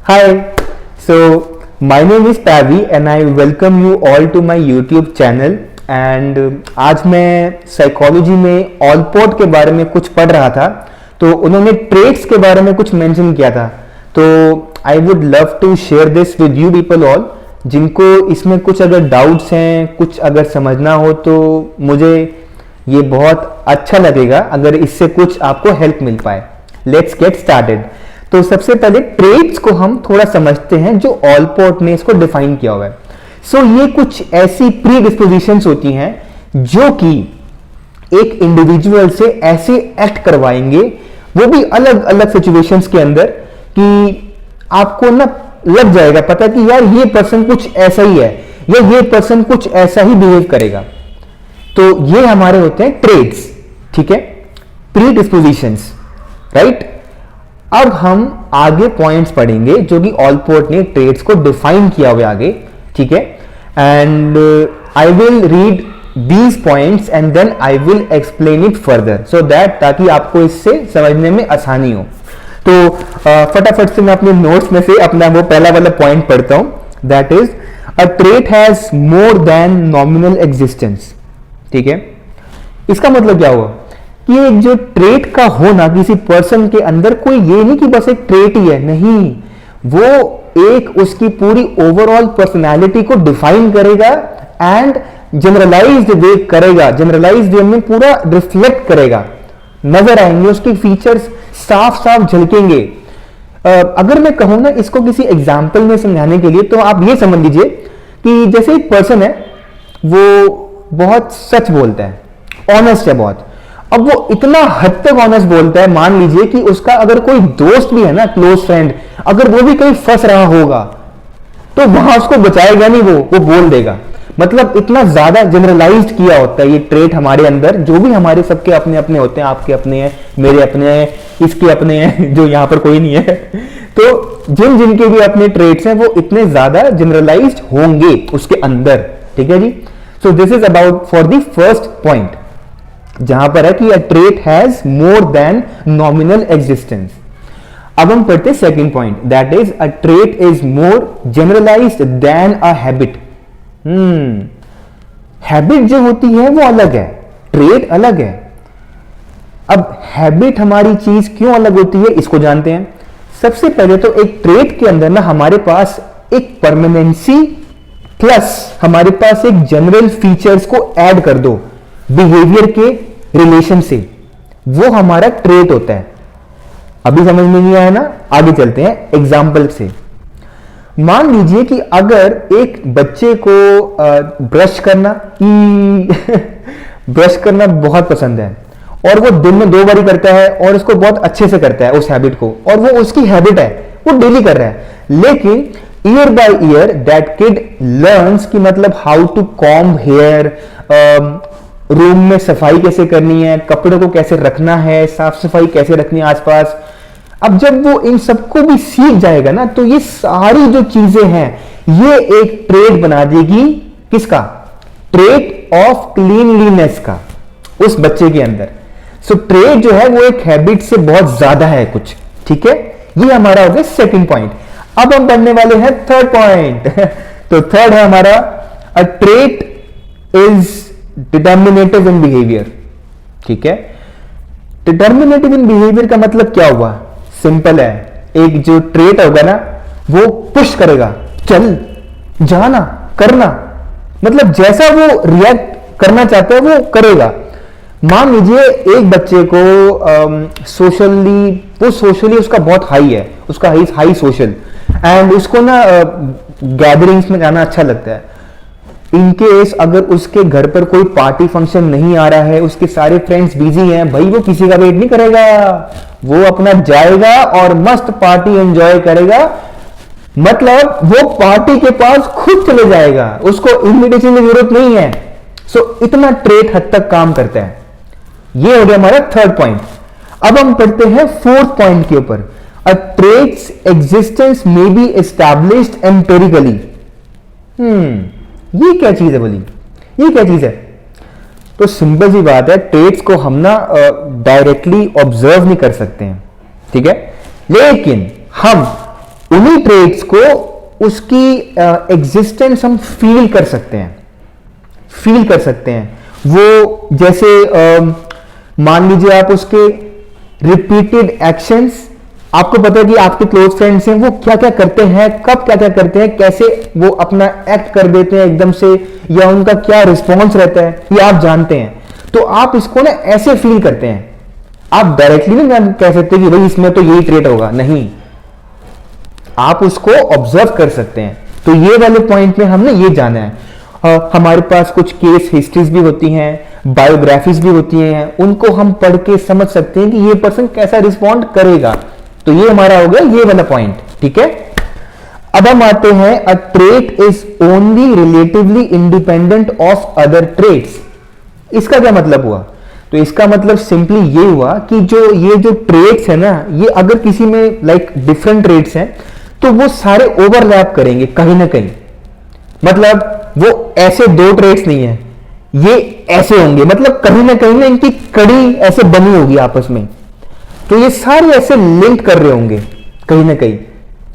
Hi, so my name is Pavi and I welcome you all to my YouTube channel and आज मैं psychology में Allport के बारे में कुछ पढ़ रहा था तो उन्होंने ट्रेट्स के बारे में कुछ मेंशन किया था तो I would love to share this with you people all जिनको इसमें कुछ अगर डाउट्स हैं कुछ अगर समझना हो तो मुझे ये बहुत अच्छा लगेगा अगर इससे कुछ आपको हेल्प मिल पाए। Let's get started. तो सबसे पहले ट्रेट्स को हम थोड़ा समझते हैं जो ऑलपोर्ट ने इसको डिफाइन किया हुआ है। सो ये कुछ ऐसी प्री डिस्पोजिशंस होती हैं जो कि एक इंडिविजुअल से ऐसे एक्ट करवाएंगे वो भी अलग अलग सिचुएशंस के अंदर कि आपको ना लग जाएगा पता कि यार ये पर्सन कुछ ऐसा ही है या ये पर्सन कुछ ऐसा ही बिहेव करेगा। तो ये हमारे होते हैं ट्रेट्स, ठीक है, प्री डिस्पोजिशंस, राइट। अब हम आगे पॉइंट्स पढ़ेंगे जो कि ऑलपोर्ट ने ट्रेट्स को डिफाइन किया हुआ आगे, ठीक है। And I will read these points and then I will explain it further so that ताकि आपको इससे समझने में आसानी हो। तो फटाफट से मैं अपने नोट्स में से अपना वो पहला वाला पॉइंट पढ़ता हूं, that is a trait has more than nominal existence, ठीक है। इसका मतलब क्या हुआ कि एक जो ट्रेट का होना किसी पर्सन के अंदर कोई ये नहीं कि बस एक ट्रेट ही है, नहीं, वो एक उसकी पूरी ओवरऑल पर्सनालिटी को डिफाइन करेगा एंड जनरलाइज्ड वे करेगा, जनरलाइज्ड वे में पूरा रिफ्लेक्ट करेगा, नजर आएंगे उसके फीचर्स साफ साफ झलकेंगे। अगर मैं कहूं ना इसको किसी एग्जाम्पल में समझाने के लिए तो आप ये समझ लीजिए कि जैसे एक पर्सन है वो बहुत सच बोलता है, ऑनेस्ट है बहुत। अब वो इतना हद तक ऑनेस्ट बोलता है, मान लीजिए कि उसका अगर कोई दोस्त भी है ना, क्लोज फ्रेंड, अगर वो भी कहीं फंस रहा होगा तो वहां उसको बचाएगा नहीं, वो बोल देगा। मतलब इतना ज्यादा जनरलाइज्ड किया होता है ये ट्रेट हमारे अंदर, जो भी हमारे सबके अपने अपने होते हैं, आपके अपने हैं, मेरे अपने हैं, इसके अपने हैं, जो यहां पर कोई नहीं है। तो जिन जिनके भी अपने ट्रेट्स हैं वो इतने ज्यादा जनरलाइज्ड होंगे उसके अंदर, ठीक है जी। So this is about for the first point जहां पर है कि a trait has more than nominal existence. अब हम पढ़ते हैं second point, that is a trait is more generalised than a habit. Habit जो होती है वो अलग है, ट्रेट अलग है। अब हैबिट हमारी चीज क्यों अलग होती है इसको जानते हैं। सबसे पहले तो एक ट्रेट के अंदर ना हमारे पास एक परमानेंसी प्लस हमारे पास एक जनरल फीचर्स को ऐड कर दो बिहेवियर के रिलेशन से, वो हमारा ट्रेट होता है। अभी समझ में नहीं आया ना, आगे चलते हैं एग्जाम्पल से। मान लीजिए कि अगर एक बच्चे को ब्रश करना ब्रश करना बहुत पसंद है और वो दिन में 2 बार करता है और उसको बहुत अच्छे से करता है उस हैबिट को, और वो उसकी हैबिट है, वो डेली कर रहा है, लेकिन year by year that kid learns कि मतलब how to comb hair, room में सफाई कैसे करनी है, कपड़ों को कैसे रखना है, साफ सफाई कैसे रखनी है आसपास। अब जब वो इन सबको भी सीख जाएगा ना तो ये सारी जो चीजें हैं ये एक ट्रेट बना देगी, किसका, ट्रेट ऑफ क्लीनलीनेस का उस बच्चे के अंदर। सो ट्रेट जो है वो एक हैबिट से बहुत ज्यादा है कुछ, ठीक है। ये हमारा हो गया सेकंड पॉइंट। अब हम पढ़ने वाले हैं थर्ड पॉइंट। तो थर्ड है हमारा अ trait is determinative in behaviour, ठीक है। डिटर्मिनेटिव इन बिहेवियर का मतलब क्या हुआ, सिंपल है, एक जो ट्रेट होगा ना वो पुश करेगा, चल जाना करना, मतलब जैसा वो रिएक्ट करना चाहता है वो करेगा। मान लीजिए एक बच्चे को सोशली उसका बहुत हाई है, उसका हाई सोशल, एंड उसको ना गैदरिंग्स में जाना अच्छा लगता है। इन केस अगर उसके घर पर कोई पार्टी फंक्शन नहीं आ रहा है, उसके सारे फ्रेंड्स बिजी हैं, भाई वो किसी का वेट नहीं करेगा, वो अपना जाएगा और मस्त पार्टी एंजॉय करेगा। मतलब वो पार्टी के पास खुद चले जाएगा, उसको इनविटेशन की जरूरत नहीं है। सो इतना ट्रेट हद तक काम करता है। ये हो गया हमारा थर्ड पॉइंट। अब हम पढ़ते हैं फोर्थ पॉइंट के ऊपर, a trait's existence may be established empirically. ये क्या चीज है बोली, ये क्या चीज है। तो सिंपल सी बात है, ट्रेट्स को हम ना डायरेक्टली ऑब्जर्व नहीं कर सकते हैं, ठीक है, लेकिन हम उन्हीं ट्रेड्स को उसकी एग्जिस्टेंस हम फील कर सकते हैं, फील कर सकते हैं। वो जैसे मान लीजिए आप उसके रिपीटेड एक्शंस, आपको पता है कि आपके क्लोज फ्रेंड्स हैं, वो क्या क्या करते हैं, कब क्या क्या करते हैं, कैसे वो अपना एक्ट कर देते हैं एकदम से, या उनका क्या रिस्पॉन्स रहता है, ये आप जानते हैं। तो आप इसको ना ऐसे फील करते हैं, आप डायरेक्टली नहीं कह सकते कि भाई इसमें तो यही ट्रेड होगा, नहीं, आप उसको ऑब्जर्व कर सकते हैं। तो ये वाले पॉइंट में हमने ये जाना है। हमारे पास कुछ केस हिस्ट्रीज भी होती हैं, बायोग्राफीज भी होती हैं, उनको हम पढ़ के समझ सकते हैं कि ये पर्सन कैसा रिस्पॉन्ड करेगा। तो ये हमारा हो गया ये वाला पॉइंट, ठीक है। अब हम आते हैं, अ trait is only relatively independent of other traits. इसका क्या मतलब हुआ? तो इसका मतलब सिंपली ये हुआ कि ये जो ट्रेट्स है ना, ये अगर किसी में लाइक डिफरेंट ट्रेट्स हैं तो वो सारे ओवरलैप करेंगे कहीं ना कहीं। मतलब वो ऐसे दो ट्रेट्स नहीं है, ये ऐसे होंगे, मतलब कहीं ना कहीं ना इनकी कड़ी ऐसे बनी होगी आपस में, तो ये सारे ऐसे लिंक कर रहे होंगे कहीं ना कहीं।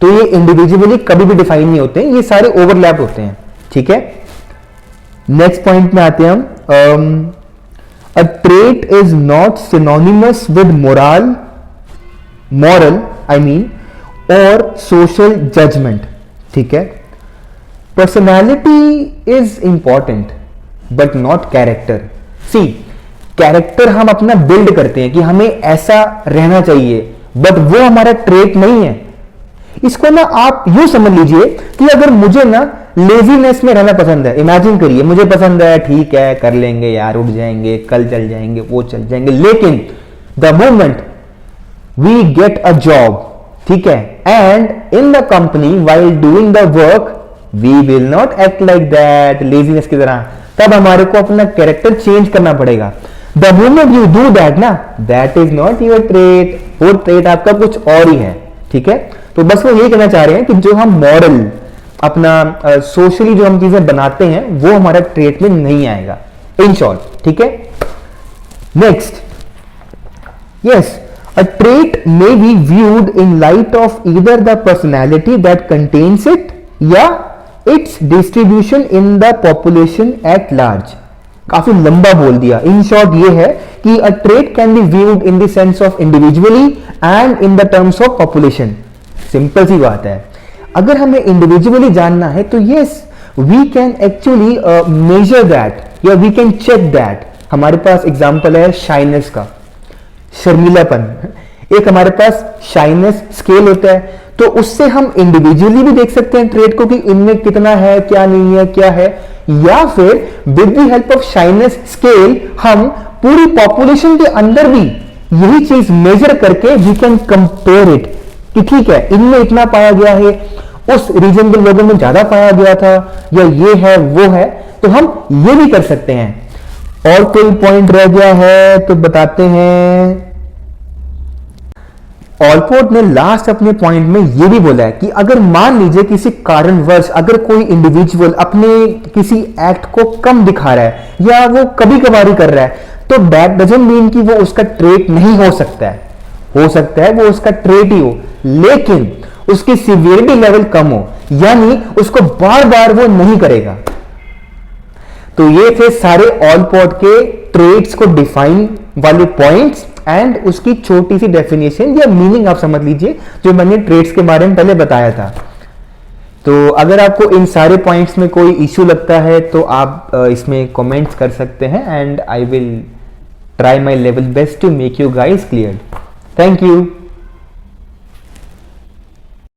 तो ये इंडिविजुअली कभी भी डिफाइन नहीं होते हैं, ये सारे ओवरलैप होते हैं, ठीक है। नेक्स्ट पॉइंट में आते हैं हम, a trait is not synonymous with moral I mean और सोशल जजमेंट, ठीक है। Personality is important but not character. See, character हम अपना बिल्ड करते हैं कि हमें ऐसा रहना चाहिए, बट वो हमारा ट्रेट नहीं है। इसको ना आप यूं समझ लीजिए कि अगर मुझे ना लेजीनेस में रहना पसंद है, इमेजिन करिए मुझे पसंद है, ठीक है कर लेंगे यार, उठ जाएंगे, कल चल जाएंगे, वो चल जाएंगे, लेकिन the moment we get a job, ठीक है, and in the company while doing the work we will not act like that, laziness की तरह, तब हमारे को अपना कैरेक्टर चेंज करना पड़ेगा। The moment you do that ना, that is not your trait, वो ट्रेट आपका कुछ और ही है, ठीक है। तो बस वो यही कहना चाह रहे हैं कि जो हम मॉरल अपना सोशली जो हम चीजें बनाते हैं वो हमारा ट्रेट में नहीं आएगा, इन शॉर्ट, ठीक है। Next, yes, a trait may be viewed in light of either the personality that contains it या its distribution in the population at large। काफी लंबा बोल दिया, इन शॉर्ट ये है कि a trait can be viewed in the sense of individually and in the terms of population। Simple सी बात है, अगर हमें इंडिविजुअली जानना है तो yes we can actually measure that या वी कैन चेक दैट। हमारे पास एग्जांपल है शाइनेस का, शर्मीलापन, एक हमारे पास शाइनेस स्केल होता है, तो उससे हम इंडिविजुअली भी देख सकते हैं ट्रेट को कि इनमें कितना है, क्या नहीं है, क्या है, या फिर with the help of shyness scale हम पूरी पॉपुलेशन के अंदर भी यही चीज मेजर करके वी कैन कंपेयर इट कि ठीक है इनमें इतना पाया गया है, उस रीजन के लोगों में ज्यादा पाया गया था, या ये है वो है, तो हम ये भी कर सकते हैं। और कोई पॉइंट रह गया है तो बताते हैं। ऑलपोर्ट ने लास्ट अपने पॉइंट में यह भी बोला है कि अगर मान लीजिए किसी कारणवश अगर कोई इंडिविजुअल अपने किसी एक्ट को कम दिखा रहा है या वो कभी कभार ही कर रहा है, तो दैट डजंट मीन कि वो उसका ट्रेट नहीं हो सकता है। हो सकता है वो उसका ट्रेट ही हो, लेकिन उसकी सीवियरिटी लेवल कम हो, यानी उसको बार बार वो नहीं करेगा। तो ये थे सारे ऑलपोर्ट के ट्रेट्स को डिफाइन वाले पॉइंट्स एंड उसकी छोटी सी डेफिनेशन या मीनिंग आप समझ लीजिए जो मैंने ट्रेड्स के बारे में पहले बताया था। तो अगर आपको इन सारे पॉइंट्स में कोई इश्यू लगता है तो आप इसमें कमेंट्स कर सकते हैं and I will try my level best to make you guys clear. Thank you.